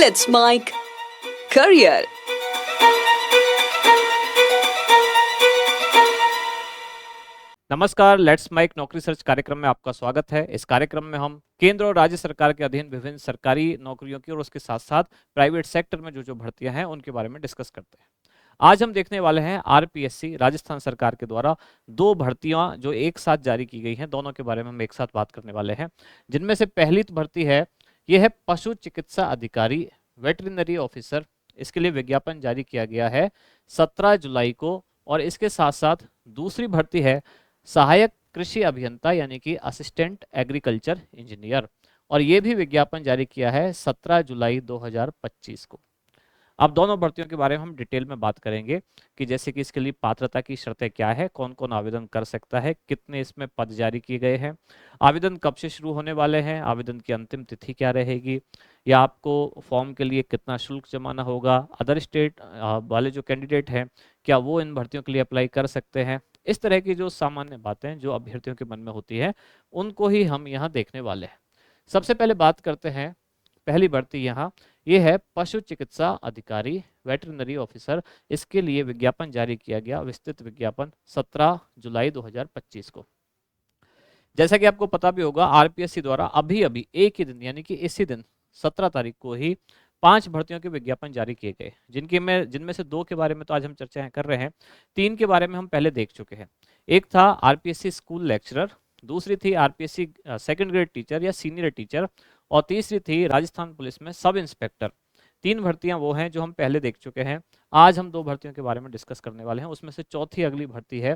Let's Mike Career. नमस्कार, let's mic नौकरी search कार्यक्रम में आपका स्वागत है। इस कार्यक्रम में हम केंद्र और राज्य सरकार के अधीन विभिन्न सरकारी नौकरियों की और उसके साथ साथ प्राइवेट सेक्टर में जो भर्तियां हैं उनके बारे में डिस्कस करते हैं। आज हम देखने वाले हैं आरपीएससी राजस्थान सरकार के द्वारा दो भर्तियां जो एक साथ जारी की गई हैं, दोनों के बारे में हम एक साथ बात करने वाले हैं। जिनमें से पहली भर्ती है, यह है पशु चिकित्सा अधिकारी वेटरिनरी ऑफिसर। इसके लिए विज्ञापन जारी किया गया है 17 जुलाई को। और इसके साथ साथ दूसरी भर्ती है सहायक कृषि अभियंता यानी कि असिस्टेंट एग्रीकल्चर इंजीनियर, और ये भी विज्ञापन जारी किया है 17 जुलाई 2025 को। अब दोनों भर्तियों के बारे में हम डिटेल में बात करेंगे कि जैसे कि इसके लिए पात्रता की शर्तें क्या है, कौन कौन आवेदन कर सकता है, कितने इसमें पद जारी किए गए हैं, आवेदन कब से शुरू होने वाले हैं, आवेदन की अंतिम तिथि क्या रहेगी, या आपको फॉर्म के लिए कितना शुल्क जमाना होगा, अदर स्टेट वाले जो कैंडिडेट हैं क्या वो इन भर्तियों के लिए अप्लाई कर सकते हैं। इस तरह की जो सामान्य बातें जो अभ्यर्थियों के मन में होती है उनको ही हम यहाँ देखने वाले हैं। सबसे पहले बात करते हैं पहली भर्ती यहाँ, ये है पशु चिकित्सा अधिकारी वेटरिनरी ऑफिसर। इसके लिए विज्ञापन जारी किया गया, विस्तृत विज्ञापन 17 जुलाई 2025 को। जैसा कि आपको पता भी होगा, आरपीएससी द्वारा अभी अभी एक ही दिन यानी कि इसी दिन 17 तारीख को ही 5 भर्तियों के विज्ञापन जारी किए गए, जिनमें से 2 के बारे में तो आज हम चर्चा कर रहे हैं, 3 के बारे में हम पहले देख चुके हैं। एक था आरपीएससी स्कूल लेक्चरर, दूसरी थी आरपीएससी सेकंड ग्रेड टीचर या सीनियर टीचर, और तीसरी थी राजस्थान पुलिस में सब इंस्पेक्टर। 3 भर्तियां वो हैं जो हम पहले देख चुके हैं। आज हम 2 भर्तियों के बारे में डिस्कस करने वाले हैं। उसमें से चौथी अगली भर्ती है,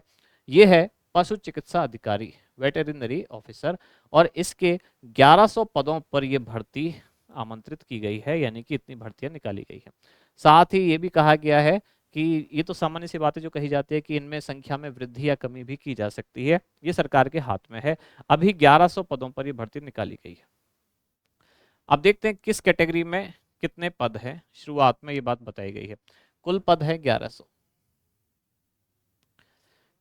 ये है पशु चिकित्सा अधिकारी वेटरिनरी ऑफिसर, और इसके 1100 पदों पर यह भर्ती आमंत्रित की गई है, यानी कि इतनी भर्तियां निकाली गई हैं। साथ ही ये भी कहा गया है कि ये तो सामान्य सी बातें जो कही जाती है कि इनमें संख्या में वृद्धि या कमी भी की जा सकती है, ये सरकार के हाथ में है। अभी 1100 पदों पर यह भर्ती निकाली गई है। अब देखते हैं किस कैटेगरी में कितने पद हैं। शुरुआत में ये बात बताई गई है, कुल पद है 1100।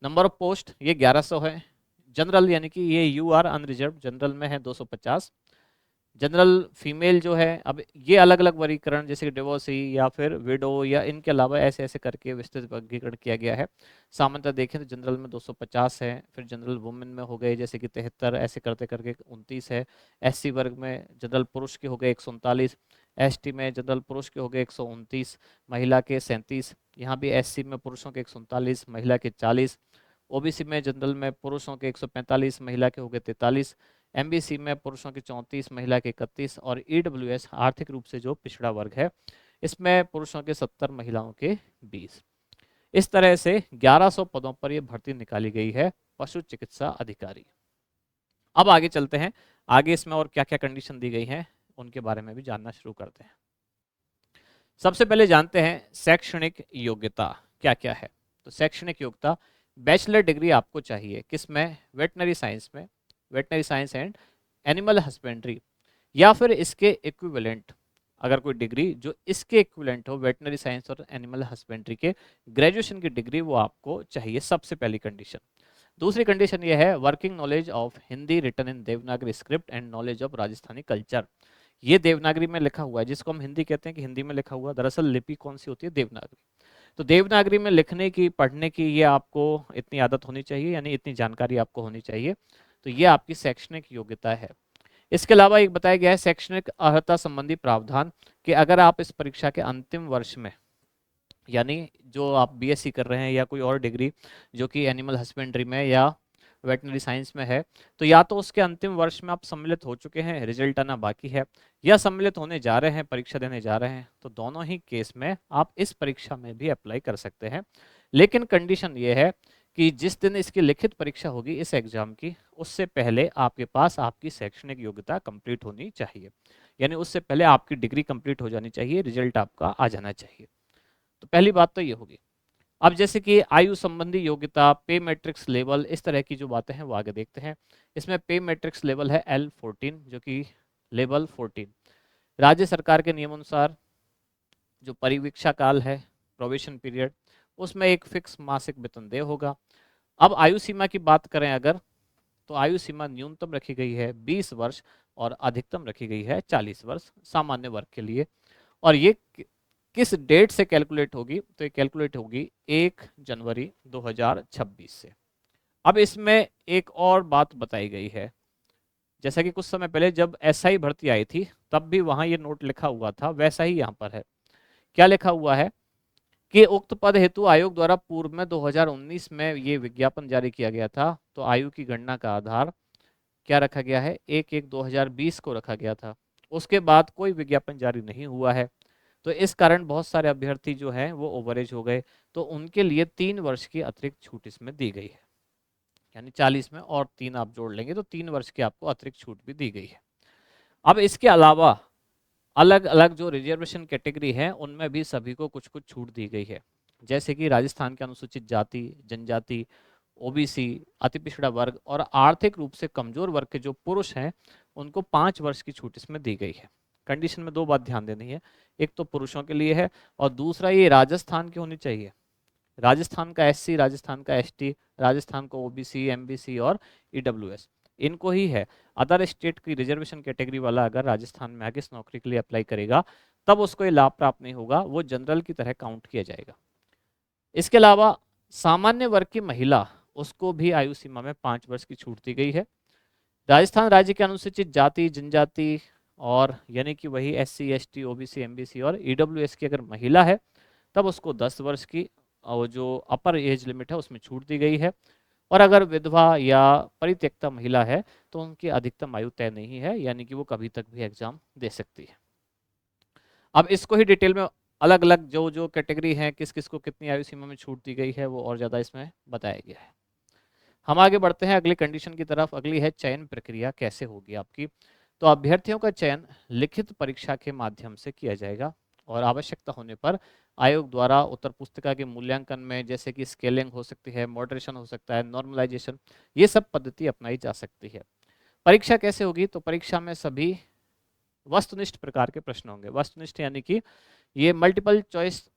नंबर ऑफ पोस्ट ये 1100 है। जनरल यानी कि ये यूआर अनरिजर्व, जनरल में है 250। जनरल फीमेल जो है, अब ये अलग अलग वर्गीकरण जैसे कि डिवोर्सी या फिर विडो या इनके अलावा ऐसे ऐसे करके विस्तृत वर्गीकरण किया गया है। सामान्यतः देखें तो जनरल में 250 है, फिर जनरल वुमेन में हो गए जैसे कि 73, ऐसे करते करके 29 है। एससी वर्ग में जनरल पुरुष के हो गए 139, एसटी में जनरल पुरुष के हो गए 129, महिला के 37, यहाँ भी एससी में पुरुषों के 139, महिला के 40, ओबीसी में जनरल में पुरुषों के 145, महिला के हो गए 43, एमबीसी में पुरुषों के 34, महिला के 31, और ईडब्ल्यूएस आर्थिक रूप से जो पिछड़ा वर्ग है इसमें पुरुषों के 70, महिलाओं के 20। इस तरह से 1100 पदों पर यह भर्ती निकाली गई है पशु चिकित्सा अधिकारी। अब आगे चलते हैं, आगे इसमें और क्या क्या कंडीशन दी गई हैं उनके बारे में भी जानना शुरू करते हैं। सबसे पहले जानते हैं शैक्षणिक योग्यता क्या क्या है। तो शैक्षणिक योग्यता, बैचलर डिग्री आपको चाहिए किसमें, वेटनरी साइंस में, veterinary science and animal husbandry, या फिर इसके इक्विवेलेंट, अगर कोई डिग्री जो इसके इक्विवेलेंट हो वेटनरी साइंस और एनिमल हस्बेंड्री के, ग्रेजुएशन की डिग्री वो आपको चाहिए, सबसे पहली कंडीशन। दूसरी कंडीशन ये है working knowledge of Hindi written in Devanagari script and knowledge of Rajasthani culture. ये देवनागरी में लिखा हुआ है, जिसको हम हिंदी कहते हैं कि हिंदी में लिखा हुआ, दरअसल लिपि कौन सी होती है, देवनागरी। तो देवनागरी में लिखने की, पढ़ने की ये आपको इतनी आदत होनी चाहिए, यानी इतनी जानकारी आपको होनी चाहिए। तो ये आपकी शैक्षणिक योग्यता है। इसके अलावा एक बताया गया है शैक्षणिक अर्हता संबंधी प्रावधान कि अगर आप इस परीक्षा के अंतिम वर्ष में, यानी जो आप बीएससी कर रहे हैं या कोई और डिग्री जो कि एनिमल हस्बेंड्री में या वेटनरी साइंस में है, तो या तो उसके अंतिम वर्ष में आप सम्मिलित हो चुके हैं, रिजल्ट आना बाकी है, या सम्मिलित होने जा रहे हैं, परीक्षा देने जा रहे हैं, तो दोनों ही केस में आप इस परीक्षा में भी अप्लाई कर सकते हैं। लेकिन कंडीशन ये है कि जिस दिन इसकी लिखित परीक्षा होगी इस एग्जाम की, उससे पहले आपके पास आपकी शैक्षणिक योग्यता कंप्लीट होनी चाहिए, यानी उससे पहले आपकी डिग्री कंप्लीट हो जानी चाहिए, रिजल्ट आपका आ जाना चाहिए। तो पहली बात तो ये होगी। अब जैसे कि आयु संबंधी योग्यता, पे मैट्रिक्स लेवल, इस तरह की जो बातें हैं वो आगे देखते हैं। इसमें पे मैट्रिक्स लेवल है L14 जो कि लेवल 14। राज्य सरकार के नियमानुसार जो परिवीक्षा काल है, प्रोबेशन पीरियड, उसमें एक फिक्स मासिक वेतनदेय होगा। अब आयु सीमा की बात करें अगर, तो आयु सीमा न्यूनतम रखी गई है 20 वर्ष और अधिकतम रखी गई है 40 वर्ष सामान्य वर्ग के लिए। और ये किस डेट से कैलकुलेट होगी, तो ये कैलकुलेट होगी 1 जनवरी 2026 से। अब इसमें एक और बात बताई गई है, जैसा कि कुछ समय पहले जब एसआई भर्ती आई थी तब भी वहां ये नोट लिखा हुआ था, वैसा ही यहाँ पर है। क्या लिखा हुआ है कि उक्त पद हेतु आयोग द्वारा पूर्व में 2019 में ये विज्ञापन जारी किया गया था, तो आयु की गणना का आधार क्या रखा गया है, 1/1/2020 को रखा गया था। उसके बाद कोई विज्ञापन जारी नहीं हुआ है, तो इस कारण बहुत सारे अभ्यर्थी जो हैं वो ओवरेज हो गए, तो उनके लिए 3 वर्ष की अतिरिक्त छूट इसमें दी गई है। यानी 40 में और 3 आप जोड़ लेंगे तो 3 वर्ष की आपको अतिरिक्त छूट भी दी गई है। अब इसके अलावा अलग अलग जो रिजर्वेशन कैटेगरी है उनमें भी सभी को कुछ कुछ छूट दी गई है, जैसे कि राजस्थान के अनुसूचित जाति जनजाति, ओबीसी, अति पिछड़ा वर्ग और आर्थिक रूप से कमजोर वर्ग के जो पुरुष हैं उनको 5 वर्ष की छूट इसमें दी गई है। कंडीशन में 2 बात ध्यान देनी है, एक तो पुरुषों के लिए है और दूसरा ये राजस्थान की होनी चाहिए। राजस्थान का एससी, राजस्थान का एसटी, राजस्थान को ओबीसी, एमबीसी और ईडब्ल्यूएस, इनको ही है। अदर स्टेट की रिजर्वेशन कैटेगरी वाला अगर राजस्थान में आगे इस नौकरी के लिए अप्लाई करेगा तब उसको ये लाभ प्राप्त नहीं होगा, वो जनरल की तरह काउंट किया जाएगा। इसके अलावा सामान्य वर्ग की महिला, उसको भी आयु सीमा में 5 वर्ष की छूट दी गई है। राजस्थान राज्य के अनुसूचित जाति जनजाति और यानी कि वही एससी, एसटी, ओबीसी, एमबीसी और ईडब्ल्यूएस की अगर महिला है तब उसको 10 वर्ष की और जो अपर एज लिमिट है उसमें छूट दी गई है। और अगर विधवा या परित्यक्ता महिला है तो उनकी अधिकतम आयु तय नहीं है, यानी कि वो कभी तक भी एग्जाम दे सकती है। अब इसको ही डिटेल में अलग अलग जो जो कैटेगरी है किस किस को कितनी आयु सीमा में छूट दी गई है वो और ज़्यादा इसमें बताया गया है। हम आगे बढ़ते हैं अगली कंडीशन की तरफ। अगली है चयन प्रक्रिया कैसे होगी आपकी। तो अभ्यर्थियों का चयन लिखित परीक्षा के माध्यम से किया जाएगा और आवश्यकता होने पर आयोग द्वारा उत्तर पुस्तिका के मूल्यांकन में जैसे कि स्केलिंग हो सकती है, मॉडरेशन हो सकता है, नॉर्मलाइजेशन, ये सब पद्धति अपनाई जा सकती है। परीक्षा कैसे होगी, तो परीक्षा में सभी वस्तुनिष्ठ प्रकार के प्रश्न होंगे। वस्तुनिष्ठ यानी कि ये मल्टीपल चॉइस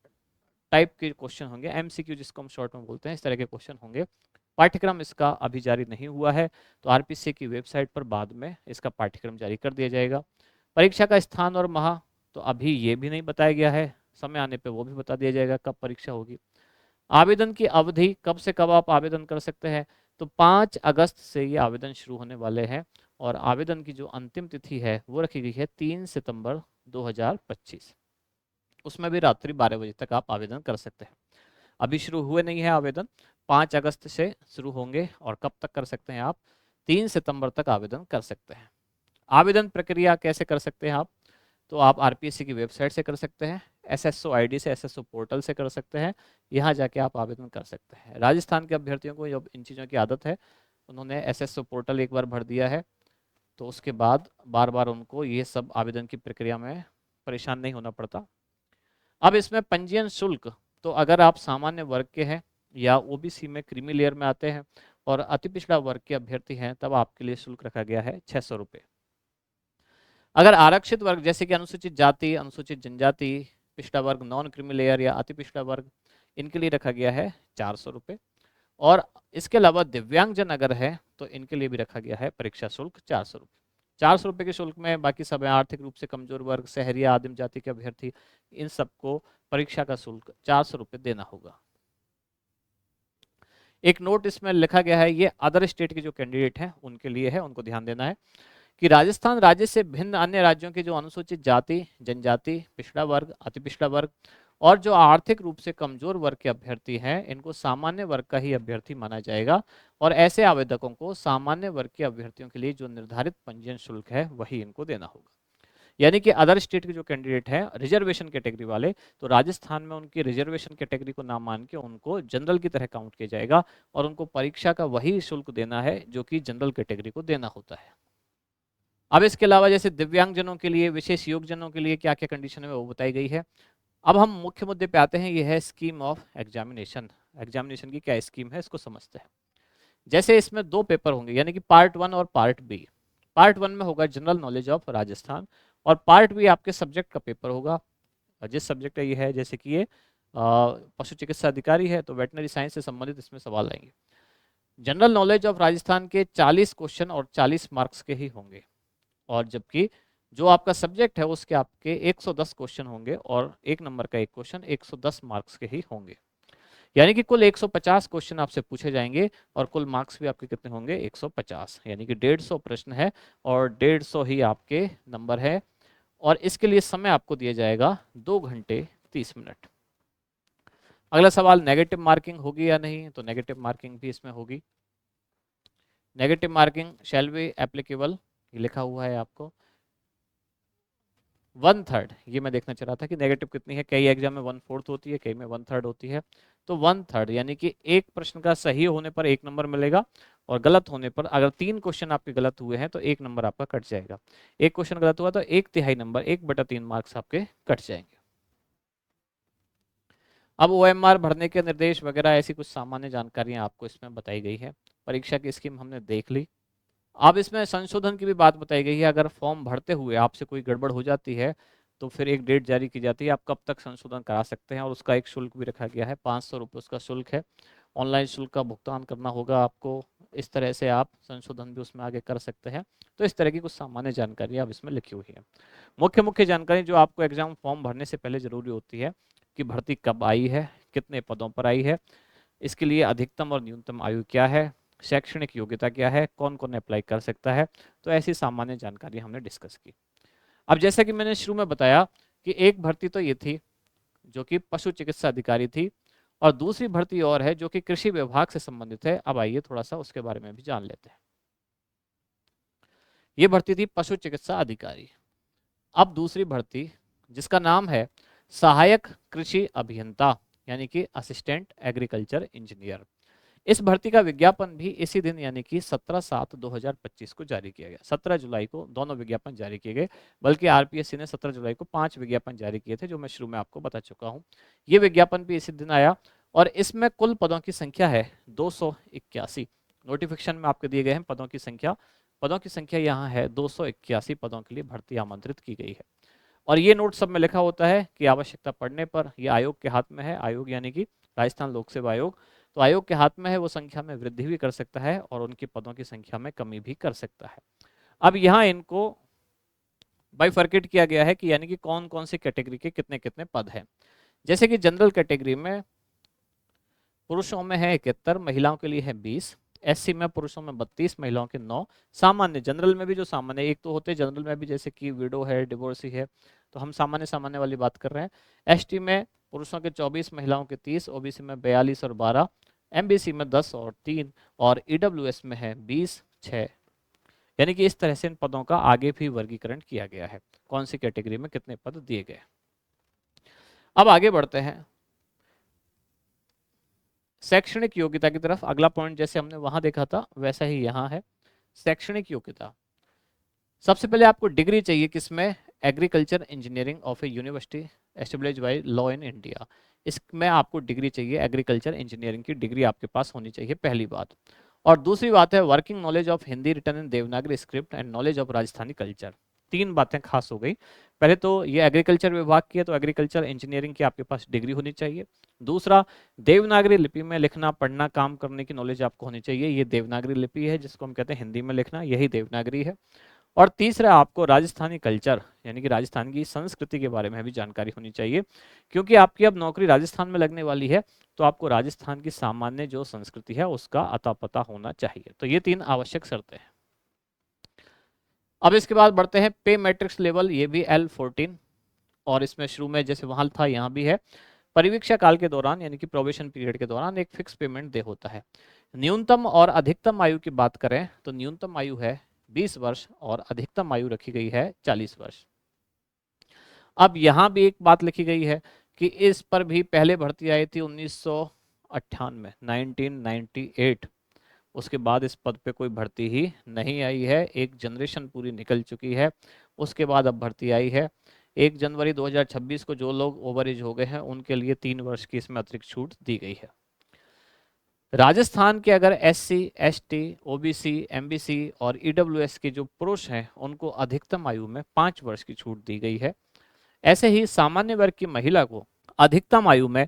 टाइप के क्वेश्चन होंगे, एमसीक्यू जिसको हम शॉर्ट में बोलते हैं, इस तरह के क्वेश्चन होंगे। पाठ्यक्रम इसका अभी जारी नहीं हुआ है, तो आरपीसी की वेबसाइट पर बाद में इसका पाठ्यक्रम जारी कर दिया जाएगा। परीक्षा का स्थान और माह तो अभी ये भी नहीं बताया गया है, समय आने पे वो भी बता दिया जाएगा कब परीक्षा होगी। आवेदन की अवधि कब से कब आप आवेदन कर सकते हैं, तो 5 अगस्त से ये आवेदन शुरू होने वाले हैं और आवेदन की जो अंतिम तिथि है वो रखी गई है 3 सितंबर 2025। उसमें भी रात्रि 12 बजे तक आप आवेदन कर सकते हैं। अभी शुरू हुए नहीं है आवेदन, 5 अगस्त से शुरू होंगे और कब तक कर सकते हैं आप, 3 सितंबर तक आवेदन कर सकते हैं। आवेदन प्रक्रिया कैसे कर सकते हैं आप, तो आप आरपीएससी की वेबसाइट से कर सकते हैं, एसएसओ आईडी से, एसएसओ पोर्टल से कर सकते हैं, यहाँ जाके आप आवेदन कर सकते हैं। राजस्थान के अभ्यर्थियों को जब इन चीज़ों की आदत है, उन्होंने एसएसओ पोर्टल एक बार भर दिया है तो उसके बाद बार बार उनको ये सब आवेदन की प्रक्रिया में परेशान नहीं होना पड़ता। अब इसमें पंजीयन शुल्क, तो अगर आप सामान्य वर्ग के हैं या ओबीसी में क्रीमी लेयर में आते हैं और अति पिछड़ा वर्ग के अभ्यर्थी हैं तब आपके लिए शुल्क रखा गया है 600 रुपये। अगर आरक्षित वर्ग जैसे कि अनुसूचित जाति, अनुसूचित जनजाति, पिछड़ा वर्ग, नॉन क्रीमी लेयर या अति पिछड़ा वर्ग, इनके लिए रखा गया है 400 रुपये। और इसके अलावा दिव्यांगजन अगर है तो इनके लिए भी रखा गया है परीक्षा शुल्क 400 रुपये। 400 रुपये के शुल्क में बाकी सब आर्थिक रूप से कमजोर वर्ग, शहरी, आदिम जाति के अभ्यर्थी, इन सबको परीक्षा का शुल्क 400 रुपये देना होगा। एक नोट इसमें लिखा गया है, ये अदर स्टेट के जो कैंडिडेट हैं उनके लिए है, उनको ध्यान देना है कि राजस्थान राज्य से भिन्न अन्य राज्यों के जो अनुसूचित जाति जनजाति, पिछड़ा वर्ग, अति पिछड़ा वर्ग और जो आर्थिक रूप से कमजोर वर्ग के अभ्यर्थी हैं इनको सामान्य वर्ग का ही अभ्यर्थी माना जाएगा और ऐसे आवेदकों को सामान्य वर्ग के अभ्यर्थियों के लिए जो निर्धारित पंजीयन शुल्क है वही इनको देना होगा। यानी कि अदर स्टेट के जो कैंडिडेट हैं रिजर्वेशन कैटेगरी वाले, तो राजस्थान में उनकी रिजर्वेशन कैटेगरी को ना मान के उनको जनरल की तरह काउंट किया जाएगा और उनको परीक्षा का वही शुल्क देना है जो कि जनरल कैटेगरी को देना होता है। अब इसके अलावा जैसे दिव्यांगजनों के लिए, विशेष योगजनों के लिए क्या क्या कंडीशन है वो बताई गई है। अब हम मुख्य मुद्दे पे आते हैं, ये है स्कीम ऑफ एग्जामिनेशन। एग्जामिनेशन की क्या स्कीम है इसको समझते हैं। जैसे इसमें 2 पेपर होंगे यानी कि पार्ट 1 और पार्ट बी। पार्ट 1 में होगा जनरल नॉलेज ऑफ राजस्थान और पार्ट बी आपके सब्जेक्ट का पेपर होगा। जिस सब्जेक्ट का ये है, जैसे कि ये पशु चिकित्सा अधिकारी है तो वेटनरी साइंस से संबंधित इसमें सवाल आएंगे। जनरल नॉलेज ऑफ राजस्थान के 40 क्वेश्चन और 40 मार्क्स के ही होंगे और जबकि जो आपका सब्जेक्ट है उसके आपके 110 क्वेश्चन होंगे और एक नंबर का एक क्वेश्चन 110 मार्क्स के ही होंगे, यानी कि कुल 150 क्वेश्चन आपसे पूछे जाएंगे और कुल मार्क्स भी आपके कितने होंगे 150, यानी कि 150 प्रश्न है और 150 ही आपके नंबर है। और इसके लिए समय आपको दिया जाएगा 2 घंटे 30 मिनट। अगला सवाल, नेगेटिव मार्किंग होगी या नहीं, तो नेगेटिव मार्किंग भी इसमें होगी। Negative marking shall be applicable, ये लिखा हुआ है आपको 1/3। ये मैं देखना चाह रहा था कि नेगेटिव कितनी है, कई एग्जाम में 1/4 होती है, कई में 1/3 होती है। तो 1/3 यानी कि एक प्रश्न का सही होने पर 1 नंबर मिलेगा और गलत होने पर, अगर 3 क्वेश्चन आपके गलत हुए हैं तो 1 नंबर आपका कट जाएगा। एक क्वेश्चन गलत हुआ तो 1/3 नंबर, 1/3 मार्क्स आपके कट जाएंगे। अब OMR भरने के निर्देश वगैरह ऐसी कुछ सामान्य जानकारियां आपको इसमें बताई गई है। परीक्षा की स्कीम हमने देख ली। अब इसमें संशोधन की भी बात बताई गई है, अगर फॉर्म भरते हुए आपसे कोई गड़बड़ हो जाती है तो फिर एक डेट जारी की जाती है, आप कब तक संशोधन करा सकते हैं, और उसका एक शुल्क भी रखा गया है, 500 रुपये उसका शुल्क है। ऑनलाइन शुल्क का भुगतान करना होगा आपको, इस तरह से आप संशोधन भी उसमें आगे कर सकते हैं। तो इस तरह की कुछ सामान्य जानकारी अब इसमें लिखी हुई है। मुख्य मुख्य जानकारी जो आपको एग्जाम फॉर्म भरने से पहले जरूरी होती है कि भर्ती कब आई है, कितने पदों पर आई है, इसके लिए अधिकतम और न्यूनतम आयु क्या है, शैक्षणिक योग्यता क्या है, कौन कौन अप्लाई कर सकता है। तो ऐसी सामान्य जानकारी हमने डिस्कस की। अब जैसा कि मैंने शुरू में बताया कि एक भर्ती तो ये थी जो कि पशु चिकित्सा अधिकारी थी, और दूसरी भर्ती और है जो कि कृषि विभाग से संबंधित है। अब आइए थोड़ा सा उसके बारे में भी जान लेते हैं। ये भर्ती थी पशु चिकित्सा अधिकारी। अब दूसरी भर्ती जिसका नाम है सहायक कृषि अभियंता, यानी कि असिस्टेंट एग्रीकल्चर इंजीनियर। इस भर्ती का विज्ञापन भी इसी दिन यानी कि 17/7/2025 को जारी किया गया। 17 जुलाई को दोनों विज्ञापन जारी किए गए, बल्कि आरपीएससी ने 17 जुलाई को 5 विज्ञापन जारी किए थे, जो मैं शुरू में आपको बता चुका हूं। ये विज्ञापन भी इसी दिन आया और इसमें कुल पदों की संख्या है 281। नोटिफिकेशन में आपके दिए गए हैं पदों की संख्या यहाँ है 281 पदों के लिए भर्ती आमंत्रित की गई है। और ये नोट सब में लिखा होता है कि आवश्यकता पड़ने पर, ये आयोग के हाथ में है, आयोग यानी कि राजस्थान लोक सेवा आयोग, तो आयोग के हाथ में है, वो संख्या में वृद्धि भी कर सकता है और उनकी पदों की संख्या में कमी भी कर सकता है। अब यहाँ इनको बाइफर्केट किया गया है कि यानी कि कौन कौन सी कैटेगरी के कितने कितने पद हैं। जैसे कि जनरल कैटेगरी में पुरुषों में है 71, महिलाओं के लिए है 20, एससी में पुरुषों में 32, महिलाओं के 9। सामान्य जनरल में भी जो सामान्य एक तो होते हैं जनरल में भी, जैसे कि विडो है, डिवोर्सी है, तो हम सामान्य सामान्य वाली बात कर रहे हैं। एसटी में पुरुषों के 24, महिलाओं के 30, ओबीसी में 42 और 12, एमबीसी में 10 और 3, और ईडब्ल्यूएस में है 20, 6। यानी कि इस तरह से इन पदों का आगे भी वर्गीकरण किया गया है, कौन सी कैटेगरी में कितने पद दिए गए। अब आगे बढ़ते हैं शैक्षणिक योग्यता की तरफ। अगला पॉइंट जैसे हमने वहां देखा था वैसा ही यहाँ है, शैक्षणिक योग्यता। सबसे पहले आपको डिग्री चाहिए किसमें, agriculture engineering of A university established by law in India. इसमें आपको डिग्री चाहिए, एग्रीकल्चर इंजीनियरिंग की डिग्री आपके पास होनी चाहिए, पहली बात। और दूसरी बात है working knowledge of Hindi written in Devanagari script and knowledge of Rajasthani culture. 3 बातें खास हो गई। पहले तो ये एग्रीकल्चर विभाग की है, तो एग्रीकल्चर इंजीनियरिंग की आपके पास डिग्री होनी चाहिए। दूसरा, देवनागरी लिपि में लिखना पढ़ना काम करने की नॉलेज आपको होनी चाहिए। ये देवनागरी लिपि है जिसको हम कहते हैं हिंदी में लिखना, यही देवनागरी है। और तीसरा, आपको राजस्थानी कल्चर यानी कि राजस्थान की संस्कृति के बारे में भी जानकारी होनी चाहिए, क्योंकि आपकी अब नौकरी राजस्थान में लगने वाली है, तो आपको राजस्थान की सामान्य जो संस्कृति है उसका अता पता होना चाहिए। तो ये 3 आवश्यक शर्तें हैं। अब इसके बाद बढ़ते हैं पे मैट्रिक्स लेवल, ये भी L14, और इसमें शुरू में जैसे वहां था यहाँ भी है, परिवीक्षा काल के दौरान यानी कि प्रोबेशन पीरियड के दौरान एक फिक्स पेमेंट दे होता है। न्यूनतम और अधिकतम आयु की बात करें तो न्यूनतम आयु है 20 वर्ष और अधिकतम आयु रखी गई है 40 वर्ष। अब यहाँ भी एक बात लिखी गई है कि इस पर भी पहले भर्ती आई थी 1998, 1998। उसके बाद इस पद पे कोई भर्ती ही नहीं आई है, एक जनरेशन पूरी निकल चुकी है। उसके बाद अब भर्ती आई है 1 जनवरी 2026 को। जो लोग ओवर एज हो गए हैं उनके लिए 3 वर्ष की इसमें अतिरिक्त छूट दी गई है। राजस्थान के अगर SC, ST, OBC, MBC और EWS के जो पुरुष हैं उनको अधिकतम आयु में 5 वर्ष की छूट दी गई है। ऐसे ही सामान्य वर्ग की महिला को अधिकतम आयु में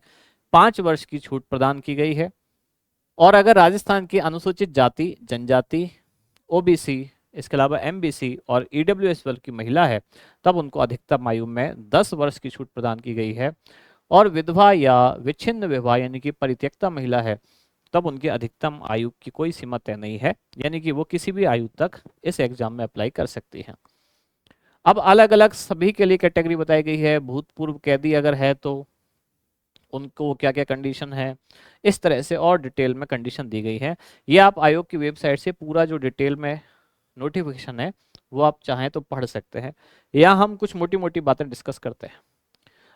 5 वर्ष की छूट प्रदान की गई है। और अगर राजस्थान की अनुसूचित जाति जनजाति, OBC, इसके अलावा MBC और EWS वर्ग की महिला है तब उनको अधिकतम आयु में 10 वर्ष की छूट प्रदान की गई है। और विधवा या विच्छिन्न विवाह यानी कि परित्यक्ता महिला है तब उनकी अधिकतम आयु की कोई सीमा तय नहीं है, यानी कि वो किसी भी आयु तक इस एग्जाम में अप्लाई कर सकती हैं। अब अलग अलग सभी के लिए कैटेगरी बताई गई है। भूतपूर्व कैदी अगर है तो उनको क्या क्या कंडीशन है, इस तरह से और डिटेल में कंडीशन दी गई है। ये आप आयोग की वेबसाइट से पूरा जो डिटेल में नोटिफिकेशन है वो आप चाहें तो पढ़ सकते हैं। यहाँ हम कुछ मोटी मोटी बातें डिस्कस करते हैं।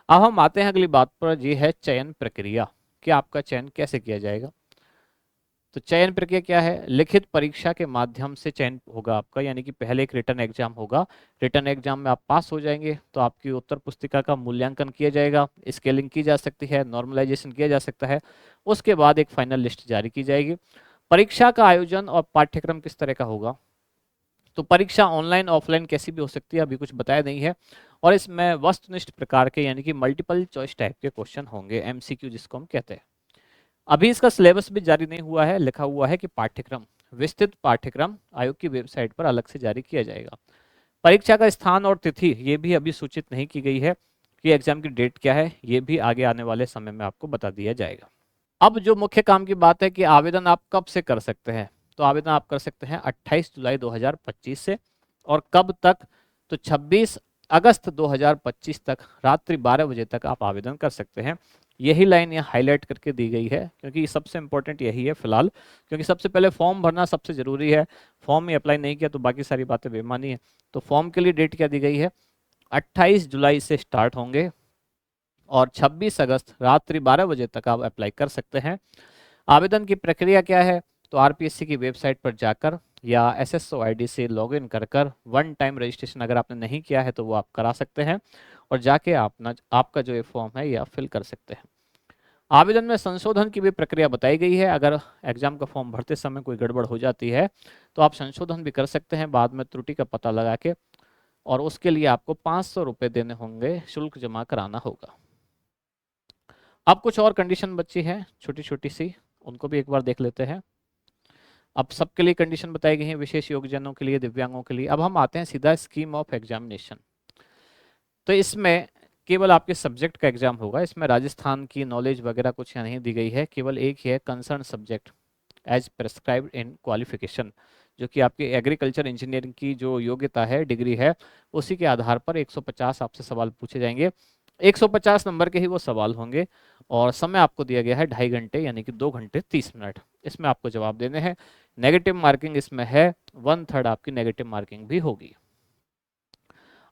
अब हम आते हैं अगली बात पर, ये है चयन प्रक्रिया कि आपका चयन कैसे किया जाएगा। तो चयन प्रक्रिया क्या है? लिखित परीक्षा के माध्यम से चयन होगा आपका, यानी कि पहले एक रिटन एग्जाम होगा। रिटन एग्जाम में आप पास हो जाएंगे तो आपकी उत्तर पुस्तिका का मूल्यांकन किया जाएगा, स्केलिंग की जा सकती है, नॉर्मलाइजेशन किया जा सकता है। उसके बाद एक फाइनल लिस्ट जारी की जाएगी। परीक्षा का आयोजन और पाठ्यक्रम किस तरह का होगा? तो परीक्षा ऑनलाइन ऑफलाइन कैसी भी हो सकती है, अभी कुछ बताया नहीं है। और इसमें वस्तुनिष्ठ प्रकार के यानी कि मल्टीपल चॉइस टाइप के क्वेश्चन होंगे, MCQ जिसको हम कहते हैं। अभी इसका सिलेबस भी जारी नहीं हुआ है, लिखा हुआ है कि पाठ्यक्रम, विस्तृत पाठ्यक्रम आयोग की वेबसाइट पर अलग से जारी किया जाएगा। परीक्षा का स्थान और तिथि ये भी अभी सूचित नहीं की गई है कि एग्जाम की डेट क्या है, ये भी आगे आने वाले समय में आपको बता दिया जाएगा। अब जो मुख्य काम की बात है कि आवेदन आप कब से कर सकते हैं, तो आवेदन आप कर सकते हैं 28 जुलाई 2025 से। और कब तक? तो 26 अगस्त 2025 तक रात्रि 12 बजे तक आप आवेदन कर सकते हैं। यही लाइन यहाँ हाईलाइट करके दी गई है क्योंकि सबसे इंपॉर्टेंट यही है फिलहाल, क्योंकि सबसे पहले फॉर्म भरना सबसे ज़रूरी है। फॉर्म ही अप्लाई नहीं किया तो बाकी सारी बातें बेमानी है। तो फॉर्म के लिए डेट क्या दी गई है? 28 जुलाई से स्टार्ट होंगे और 26 अगस्त रात्रि 12 बजे तक आप अप्लाई कर सकते हैं। आवेदन की प्रक्रिया क्या है? तो RPSC की वेबसाइट पर जाकर या SSO ID से लॉगिन कर वन टाइम रजिस्ट्रेशन अगर आपने नहीं किया है तो वो आप करा सकते हैं और जाके आपका जो ये फॉर्म है ये आप फिल कर सकते हैं। आवेदन में संशोधन की भी प्रक्रिया बताई गई है। अगर एग्जाम का फॉर्म भरते समय कोई गड़बड़ हो जाती है तो आप संशोधन भी कर सकते हैं बाद में त्रुटि का पता लगा के, और उसके लिए आपको 500 रुपये देने होंगे, शुल्क जमा कराना होगा। अब कुछ और कंडीशन बची है छोटी छोटी सी, उनको भी एक बार देख लेते हैं। अब सबके लिए कंडीशन बताई गई है, विशेष योग्यजनों के लिए, दिव्यांगों के लिए। अब हम आते हैं सीधा स्कीम ऑफ एग्जामिनेशन। तो इसमें केवल आपके सब्जेक्ट का एग्जाम होगा। इसमें राजस्थान की नॉलेज वगैरह कुछ नहीं दी गई है, केवल एक ही है concern subject as prescribed in qualification, जो कि आपकी एग्रीकल्चर इंजीनियरिंग की जो योग्यता है, डिग्री है, उसी के आधार पर 150 आपसे सवाल पूछे जाएंगे। 150 नंबर के ही वो सवाल होंगे और समय आपको दिया गया है 2.5 घंटे यानी कि 2 घंटे 30 मिनट। इसमें आपको जवाब देने हैं। नेगेटिव मार्किंग इसमें है, 1/3 आपकी नेगेटिव मार्किंग भी होगी।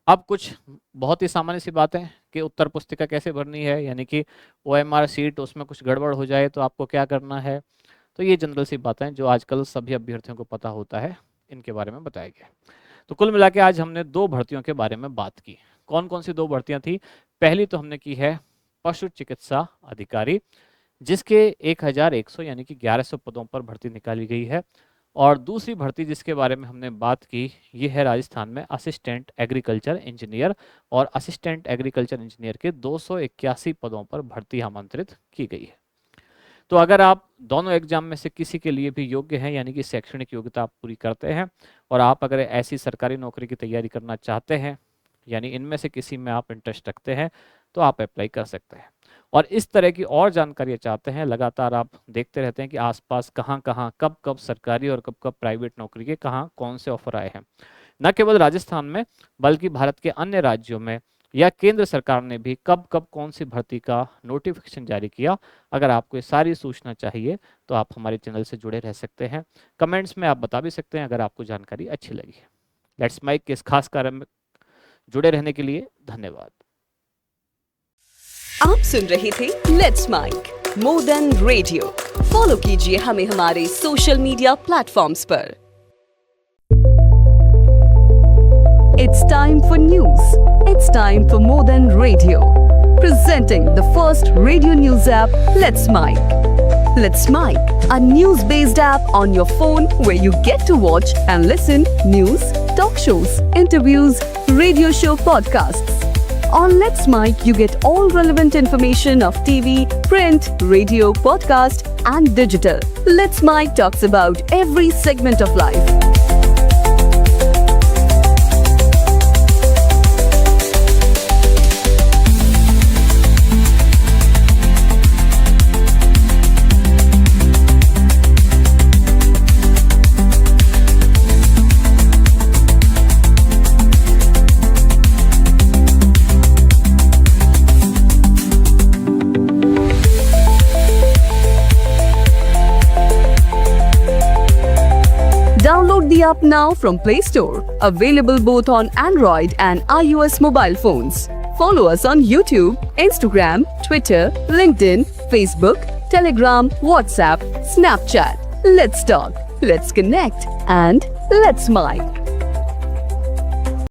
अब कुछ बहुत ही सामान्य सी बातें कि उत्तर पुस्तिका कैसे भरनी है, यानी कि OMR सीट उसमें कुछ गड़बड़ हो जाए तो आपको क्या करना है। तो ये जनरल सी बातें जो आजकल सभी अभ्यर्थियों को पता होता है, इनके बारे में बताया गया। तो कुल मिला के आज हमने 2 भर्तियों के बारे में बात की। कौन कौन सी 2 भर्तियां थी? पहली तो हमने की है पशु चिकित्सा अधिकारी, जिसके 1100 यानी कि 1100 पदों पर भर्ती निकाली गई है। और दूसरी भर्ती जिसके बारे में हमने बात की ये है राजस्थान में असिस्टेंट एग्रीकल्चर इंजीनियर, और असिस्टेंट एग्रीकल्चर इंजीनियर के 281 पदों पर भर्ती आमंत्रित की गई है। तो अगर आप दोनों एग्जाम में से किसी के लिए भी योग्य हैं, यानी कि शैक्षणिक योग्यता आप पूरी करते हैं, और आप अगर ऐसी सरकारी नौकरी की तैयारी करना चाहते हैं, यानी इनमें से किसी में आप इंटरेस्ट रखते हैं, तो आप अप्लाई कर सकते हैं। और इस तरह की और जानकारियाँ चाहते हैं, लगातार आप देखते रहते हैं कि आसपास कहाँ कहाँ कब कब सरकारी और कब कब प्राइवेट नौकरी के कहाँ कौन से ऑफर आए हैं, न केवल राजस्थान में बल्कि भारत के अन्य राज्यों में, या केंद्र सरकार ने भी कब कब कौन सी भर्ती का नोटिफिकेशन जारी किया। अगर आपको ये सारी सूचना चाहिए तो आप हमारे चैनल से जुड़े रह सकते हैं। कमेंट्स में आप बता भी सकते हैं अगर आपको जानकारी अच्छी लगी है। लेट्स माइक के इस खास कार्य में जुड़े रहने के लिए धन्यवाद। आप सुन रहे थे let's mic more than radio. Follow कीजिए हमें हमारे सोशल मीडिया प्लेटफॉर्म्स पर। It's time for news. It's time for more than radio. Presenting the first radio news app, Let's Mic. Let's Mic, a news-based app on your phone where you get to watch and listen news, talk shows, interviews, radio show podcasts. On Let's Mic, you get all relevant information of TV, print, radio, podcast, and digital. Let's Mic talks about every segment of life. app now from Play Store. Available both on Android and iOS mobile phones. Follow us on YouTube, Instagram, Twitter, LinkedIn, Facebook, Telegram, WhatsApp, Snapchat. Let's talk, let's connect, and let's mic.